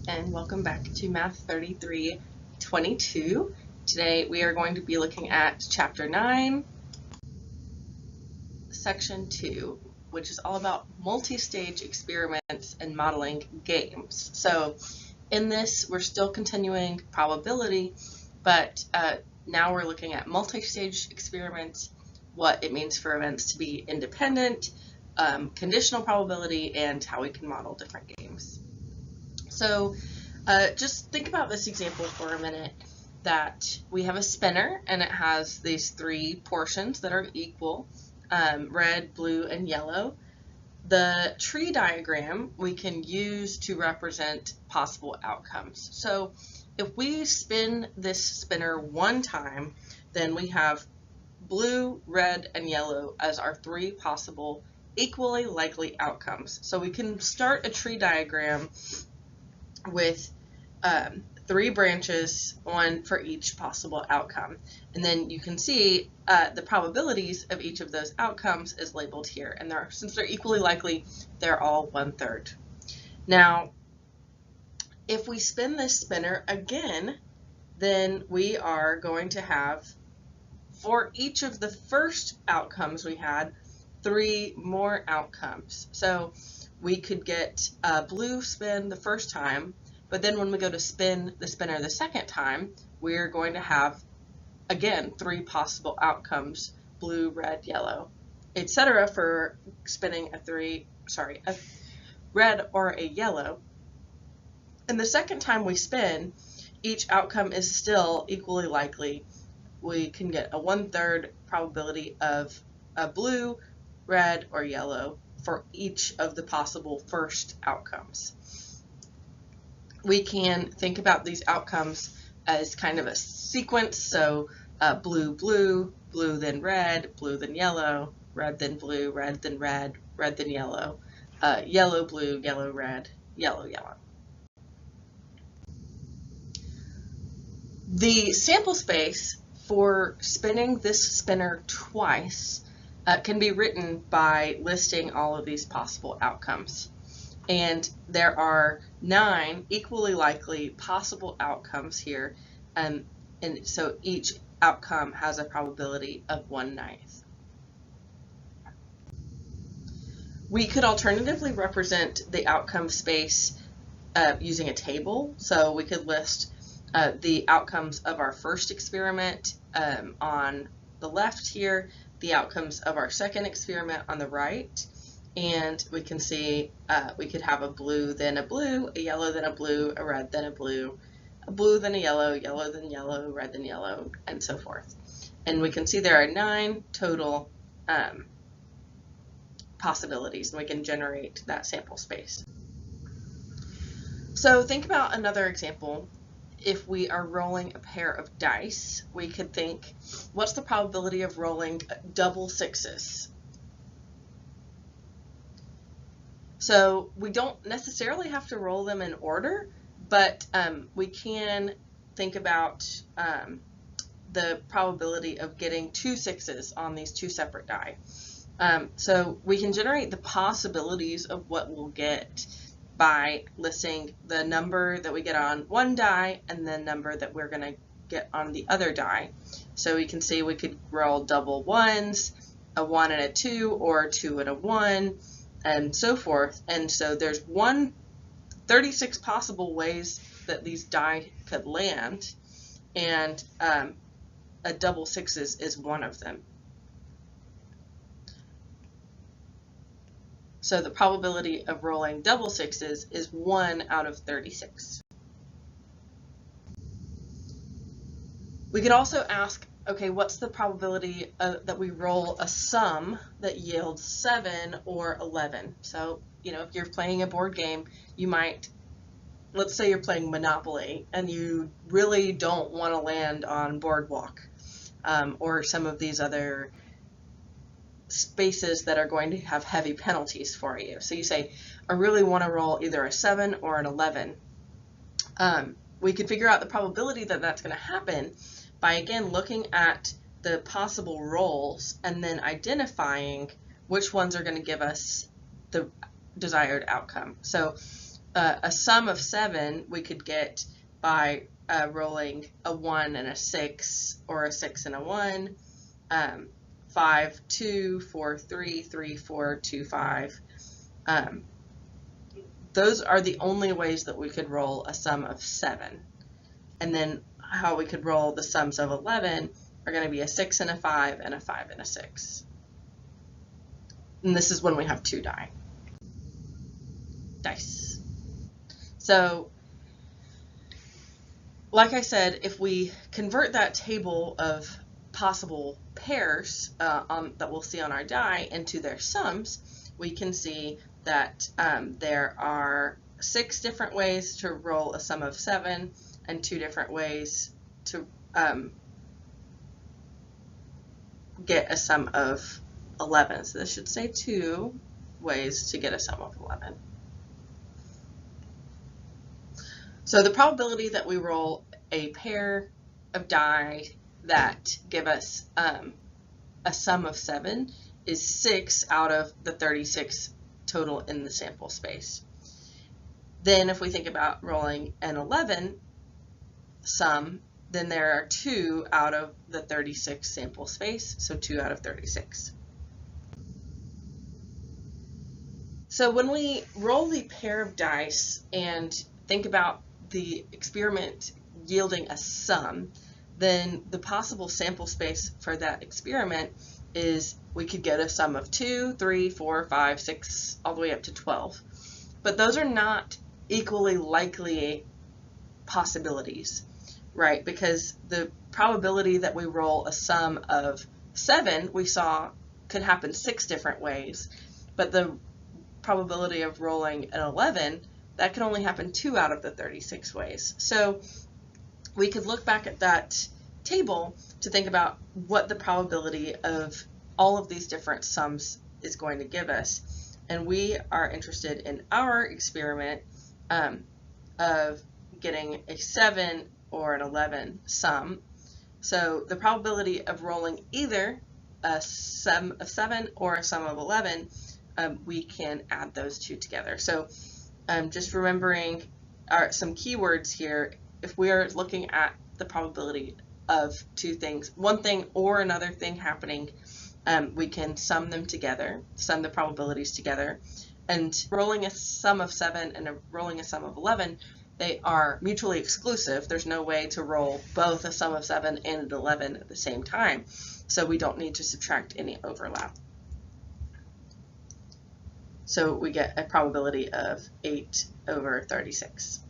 and welcome back to Math 3322. Today we are going to be looking at Chapter 9, Section 2, which is all about multi-stage experiments and modeling games. So in this, we're still continuing probability, but now we're looking at multi-stage experiments, what it means for events to be independent, conditional probability, and how we can model different games. So just think about this example for a minute, that we have a spinner and it has these three portions that are equal, red, blue, and yellow. The tree diagram we can use to represent possible outcomes. So if we spin this spinner one time, then we have blue, red, and yellow as our three possible equally likely outcomes. So we can start a tree diagram with three branches, one for each possible outcome. And then you can see the probabilities of each of those outcomes is labeled here. And since they're equally likely, they're all 1/3. Now, if we spin this spinner again, then we are going to have, for each of the first outcomes we had, three more outcomes. So we could get a blue spin the first time, but then when we go to spin the spinner the second time, we're going to have, again, three possible outcomes: blue, red, yellow, etc. for spinning a red or a yellow. And the second time we spin, each outcome is still equally likely. We can get a 1/3 probability of a blue, red, or yellow for each of the possible first outcomes. We can think about these outcomes as kind of a sequence. So blue, blue, blue then red, blue then yellow, red then blue, red then red, red then yellow, yellow, blue, yellow, red, yellow, yellow. The sample space for spinning this spinner twice can be written by listing all of these possible outcomes. And there are 9 equally likely possible outcomes here, and so each outcome has a probability of 1/9. We could alternatively represent the outcome space using a table. So we could list the outcomes of our first experiment on the left here, the outcomes of our second experiment on the right, and we can see we could have a blue then a blue, a yellow then a blue, a red then a blue then a yellow, yellow then yellow, red then yellow, and so forth. And we can see there are 9 total possibilities, and we can generate that sample space. So think about another example. If we are rolling a pair of dice, we could think, what's the probability of rolling double 6s? So we don't necessarily have to roll them in order, but we can think about the probability of getting 2 6s on these 2 separate die. So we can generate the possibilities of what we'll get by listing the number that we get on one die and the number that we're going to get on the other die. So we can see we could roll double 1s, a 1 and a 2, or a 2 and a 1, and so forth. And so there's 36 possible ways that these die could land, and a double 6s is one of them. So the probability of rolling double 6s is 1 out of 36. We could also ask, okay, what's the probability that we roll a sum that yields 7 or 11? So, if you're playing a board game, you might, let's say you're playing Monopoly, and you really don't want to land on Boardwalk or some of these other spaces that are going to have heavy penalties for you. So you say, I really want to roll either a 7 or an 11. We could figure out the probability that that's going to happen by, again, looking at the possible rolls and then identifying which ones are going to give us the desired outcome. So a sum of 7 we could get by rolling a 1 and a 6, or a 6 and a 1, 5, 2, 4, 3, 3, 4, 2, 5. Those are the only ways that we could roll a sum of 7. And then how we could roll the sums of 11 are going to be a 6 and a 5 and a 5 and a 6. And this is when we have 2 dice. So, like I said, if we convert that table of possible pairs that we'll see on our die into their sums, we can see that there are 6 different ways to roll a sum of 7 and 2 different ways to get a sum of 11. So this should say 2 ways to get a sum of 11. So the probability that we roll a pair of die that give us a sum of 7 is 6 out of the 36 total in the sample space. Then if we think about rolling an 11 sum, then there are 2 out of the 36 sample space, so 2 out of 36. So when we roll the pair of dice and think about the experiment yielding a sum, then the possible sample space for that experiment is we could get a sum of 2, 3, 4, 5, 6, all the way up to 12. But those are not equally likely possibilities, right? Because the probability that we roll a sum of 7, we saw could happen 6 different ways, but the probability of rolling an 11, that can only happen 2 out of the 36 ways. So we could look back at that table to think about what the probability of all of these different sums is going to give us. And we are interested in our experiment of getting a 7 or an 11 sum. So the probability of rolling either a sum of 7 or a sum of 11, we can add those two together. So just remembering some keywords here. If we are looking at the probability of 2 things, one thing or another thing happening, we can sum them together, sum the probabilities together. And rolling a sum of 7 and rolling a sum of 11, they are mutually exclusive. There's no way to roll both a sum of 7 and an 11 at the same time. So we don't need to subtract any overlap. So we get a probability of 8 over 36.